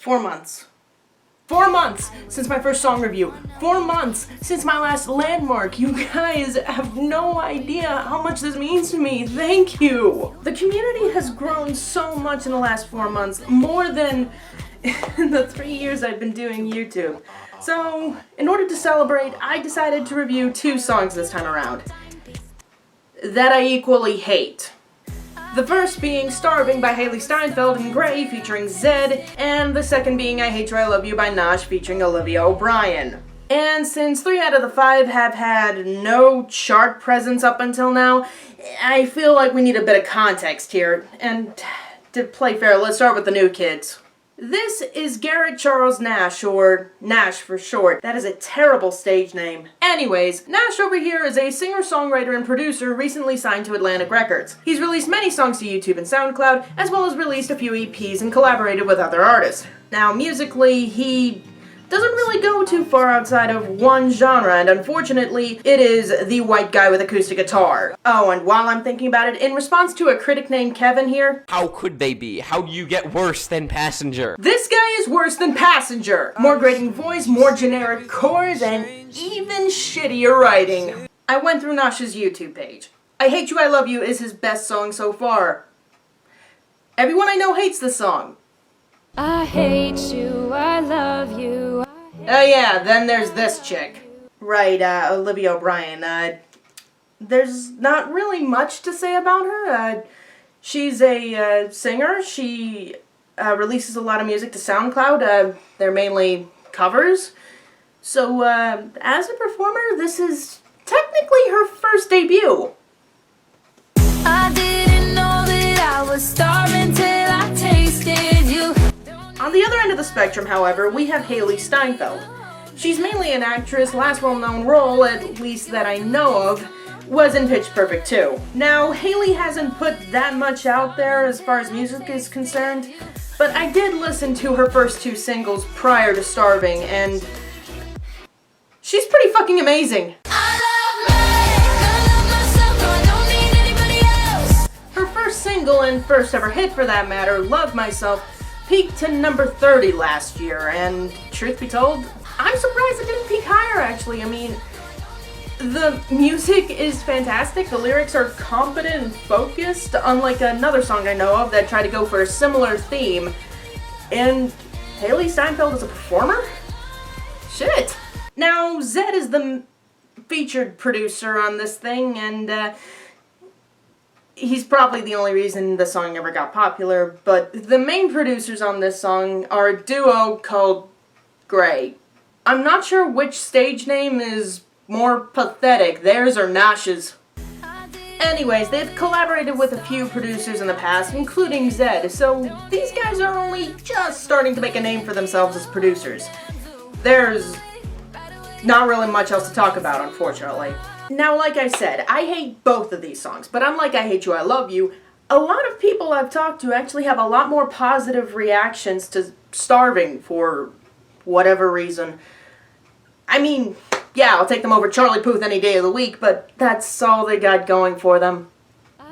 4 months. 4 months since my first song review. 4 months since my last landmark. You guys have no idea how much this means to me. Thank you. The community has grown so much in the last 4 months, more than in the 3 years I've been doing YouTube. So, in order to celebrate, I decided to review 2 songs this time around that I equally hate. The first being Starving by Hailey Steinfeld and Grey featuring Zed, and the second being I Hate You, I Love You by Nash featuring Olivia O'Brien. And since 3 out of the 5 have had no chart presence up until now, I feel like we need a bit of context here. And to play fair, let's start with the new kids. This is Garrett Charles Nash, or Nash for short. That is a terrible stage name. Anyways, Nash over here is a singer-songwriter and producer recently signed to Atlantic Records. He's released many songs to YouTube and SoundCloud, as well as released a few EPs and collaborated with other artists. Now, musically, he doesn't really go too far outside of one genre, and unfortunately, it is the white guy with acoustic guitar. Oh, and while I'm thinking about it, in response to a critic named Kevin here... How could they be? How do you get worse than Passenger? This guy is worse than Passenger! More grating voice, more generic chords, and even shittier writing. I went through Nash's YouTube page. I Hate You, I Love You is his best song so far. Everyone I know hates this song. I hate you, I love you. Oh yeah, then there's this chick. Right, Olivia O'Brien. There's not really much to say about her. She's a singer. She releases a lot of music to SoundCloud. They're mainly covers. So, as a performer, this is technically her first debut. I didn't know that I was starving till I tasted you. On the other end of the spectrum, however, we have Hailey Steinfeld. She's mainly an actress. Last well-known role, at least that I know of, was in Pitch Perfect 2. Now, Hailey hasn't put that much out there as far as music is concerned, but I did listen to her first 2 singles prior to Starving, and she's pretty fucking amazing. Her first single, and first ever hit for that matter, Love Myself, peaked to number 30 last year, and truth be told, I'm surprised it didn't peak higher actually. I mean, the music is fantastic, the lyrics are competent and focused, unlike another song I know of that tried to go for a similar theme, and Hailey Steinfeld is a performer? Shit! Now, Zed is the featured producer on this thing, and he's probably the only reason the song ever got popular, but the main producers on this song are a duo called Grey. I'm not sure which stage name is more pathetic, theirs or Nash's. Anyways, they've collaborated with a few producers in the past, including Zed, so these guys are only just starting to make a name for themselves as producers. There's not really much else to talk about, unfortunately. Now, like I said, I hate both of these songs, but unlike I Hate You, I Love You, a lot of people I've talked to actually have a lot more positive reactions to Starving for whatever reason. I mean, yeah, I'll take them over Charlie Puth any day of the week, but that's all they got going for them.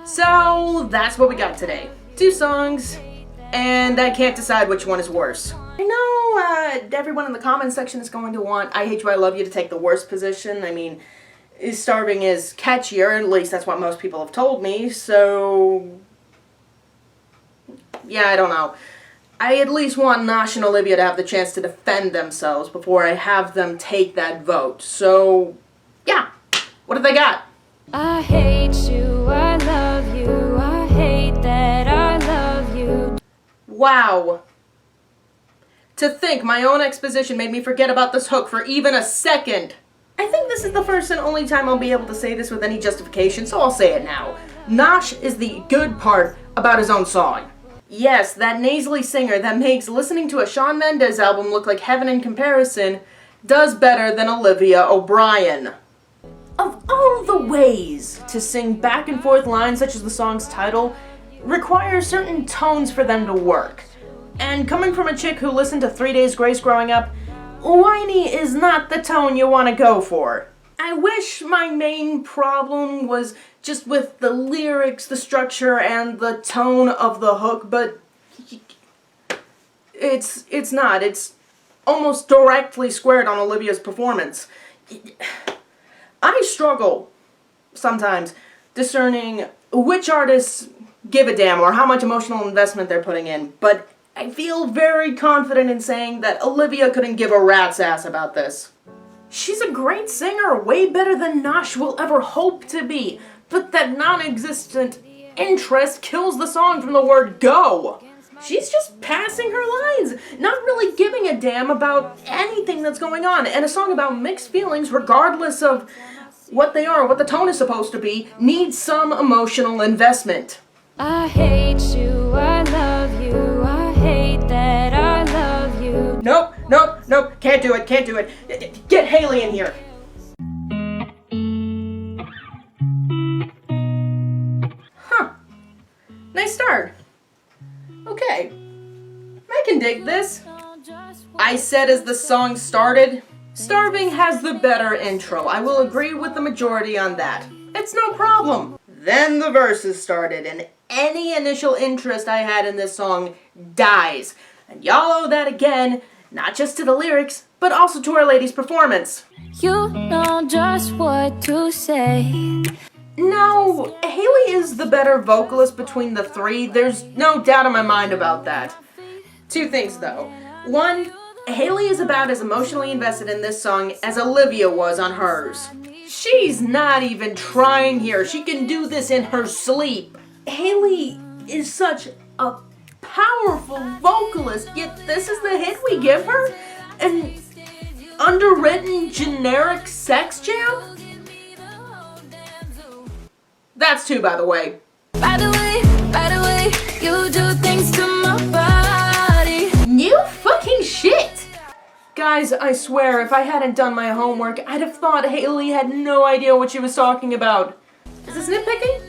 So, that's what we got today. 2 songs, and I can't decide which one is worse. I know everyone in the comments section is going to want I Hate You, I Love You to take the worst position. I mean, Starving is catchier, at least that's what most people have told me, so yeah, I don't know. I at least want Nash and Olivia to have the chance to defend themselves before I have them take that vote, so yeah, what have they got? I hate you, I love you, I hate that I love you. Wow. To think my own exposition made me forget about this hook for even a second. I think this is the first and only time I'll be able to say this with any justification, so I'll say it now. Nash is the good part about his own song. Yes, that nasally singer that makes listening to a Shawn Mendes album look like heaven in comparison does better than Olivia O'Brien. Of all the ways to sing back and forth lines such as the song's title requires certain tones for them to work. And coming from a chick who listened to 3 Days Grace growing up, whiny is not the tone you want to go for. I wish my main problem was just with the lyrics, the structure, and the tone of the hook, but It's not. It's almost directly squared on Olivia's performance. I struggle sometimes discerning which artists give a damn or how much emotional investment they're putting in, but I feel very confident in saying that Olivia couldn't give a rat's ass about this. She's a great singer, way better than Nash will ever hope to be, but that non-existent interest kills the song from the word go. She's just passing her lines, not really giving a damn about anything that's going on, and a song about mixed feelings, regardless of what they are, what the tone is supposed to be, needs some emotional investment. I hate you, I love you, I hate that I love you. Nope, can't do it. Get Hailey in here. Huh. Nice start. Okay. I can dig this. I said as the song started, Starving has the better intro. I will agree with the majority on that. It's no problem. Then the verses started, and any initial interest I had in this song dies. And y'all owe that again, not just to the lyrics, but also to Our Lady's performance. You know just what to say. Now, Hailey is the better vocalist between the three. There's no doubt in my mind about that. Two things, though. One, Hailey is about as emotionally invested in this song as Olivia was on hers. She's not even trying here. She can do this in her sleep. Hailey is such a powerful vocalist, yet this is the hit we give her? An underwritten generic sex jam? That's two, by the way. By the way, you do things to my body. New fucking shit! Guys, I swear, if I hadn't done my homework, I'd have thought Hailey had no idea what she was talking about. Is this nitpicking?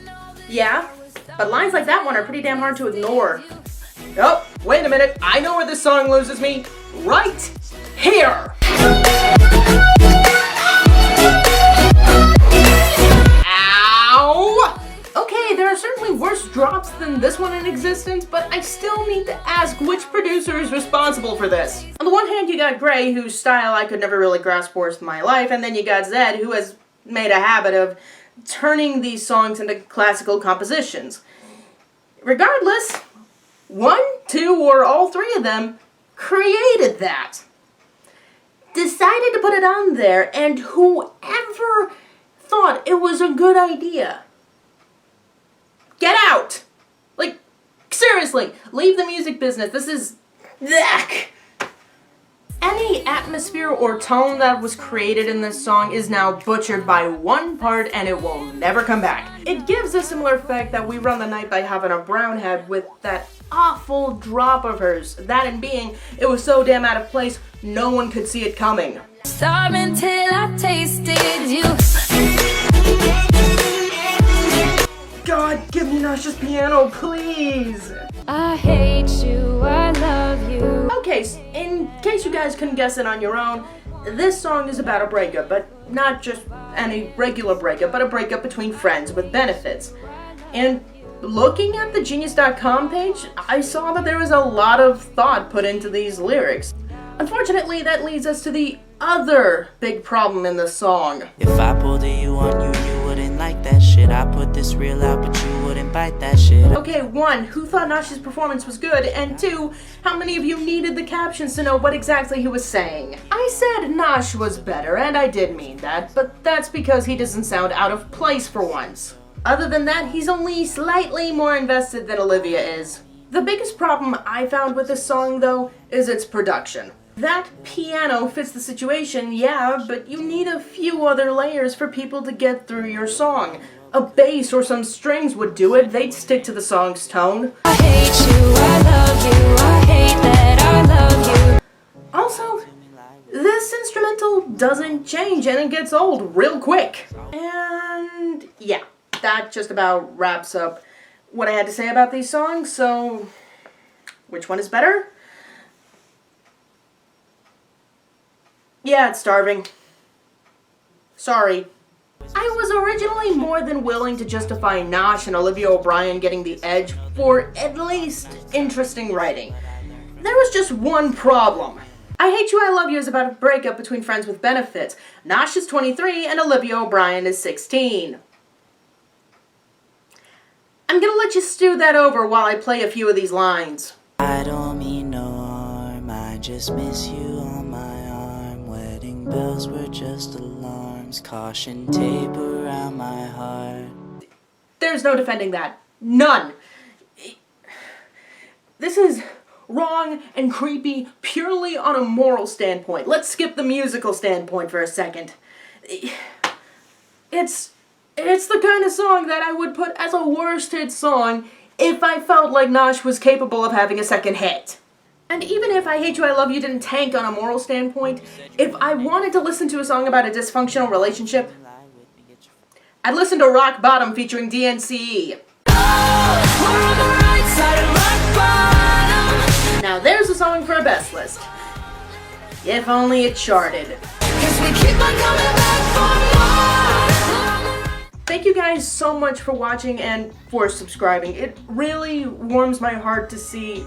Yeah, but lines like that one are pretty damn hard to ignore. Oh, wait a minute, I know where this song loses me. Right here! Ow! Okay, there are certainly worse drops than this one in existence, but I still need to ask which producer is responsible for this. On the one hand, you got Gray, whose style I could never really grasp worth my life, and then you got Zed, who has made a habit of turning these songs into classical compositions. Regardless, one, two, or all three of them created that. Decided to put it on there, and whoever thought it was a good idea, get out! Like, seriously, leave the music business. This is... Yuck! Any atmosphere or tone that was created in this song is now butchered by one part and it will never come back. It gives a similar effect that We Run the Night by Havana Brown had with that awful drop of hers. That and being, it was so damn out of place, no one could see it coming. Starving till I tasted you. God, give me Nash's piano, please! I hate you, I love you. Okay, in case you guys couldn't guess it on your own, this song is about a breakup, but not just any regular breakup, but a breakup between friends with benefits. And looking at the Genius.com page, I saw that there was a lot of thought put into these lyrics. Unfortunately, that leads us to the other big problem in the song. If I pulled a you on you, you wouldn't like that shit. I put this real out, but you wouldn't bite that shit. Okay, one, who thought Nash's performance was good? And two, how many of you needed the captions to know what exactly he was saying? I said Nash was better, and I did mean that, but that's because he doesn't sound out of place for once. Other than that, he's only slightly more invested than Olivia is. The biggest problem I found with this song, though, is its production. That piano fits the situation, yeah, but you need a few other layers for people to get through your song. A bass or some strings would do it, they'd stick to the song's tone. I hate you, I love you, I hate that I love you. Also, this instrumental doesn't change and it gets old real quick. And yeah, that just about wraps up what I had to say about these songs, so which one is better? Yeah, it's Starving. Sorry. I was originally more than willing to justify Nash and Olivia O'Brien getting the edge for at least interesting writing. there was just one problem. I Hate You, I Love You is about a breakup between friends with benefits. Nash is 23 and Olivia O'Brien is 16. I'm gonna let you stew that over while I play a few of these lines. I don't mean no harm, I just miss you on my arm. Wedding bells were just alarms, caution tape around my heart. There's no defending that. None. This is wrong and creepy purely on a moral standpoint. Let's skip the musical standpoint for a second. It's the kind of song that I would put as a worst hit song if I felt like Nash was capable of having a second hit. And even if I Hate You, I Love You didn't tank on a moral standpoint, if I wanted to listen to a song about a dysfunctional relationship, I'd listen to Rock Bottom featuring DNCE. Now there's a song for a best list. If only it charted. Thank you guys so much for watching and for subscribing. It really warms my heart to see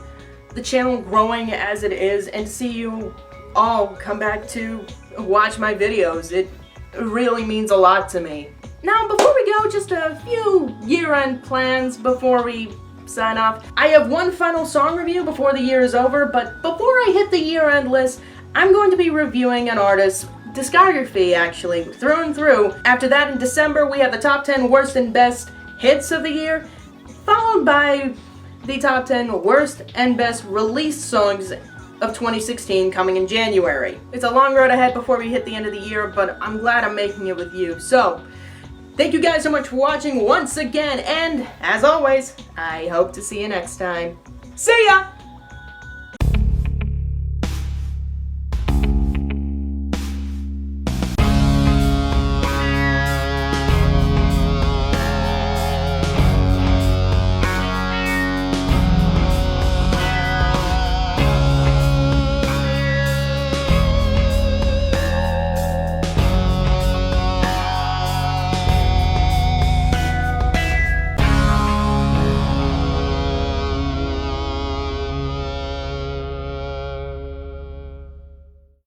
the channel growing as it is and to see you all come back to watch my videos. It really means a lot to me. Now, before we go, just a few year-end plans before we sign off. I have one final song review before the year is over, but before I hit the year-end list, I'm going to be reviewing an artist's discography, actually, through and through. After that, in December, we have the top 10 worst and best hits of the year, followed by the top 10 worst and best released songs of 2016 coming in January. It's a long road ahead before we hit the end of the year, but I'm glad I'm making it with you. So, thank you guys so much for watching once again, and as always, I hope to see you next time. See ya!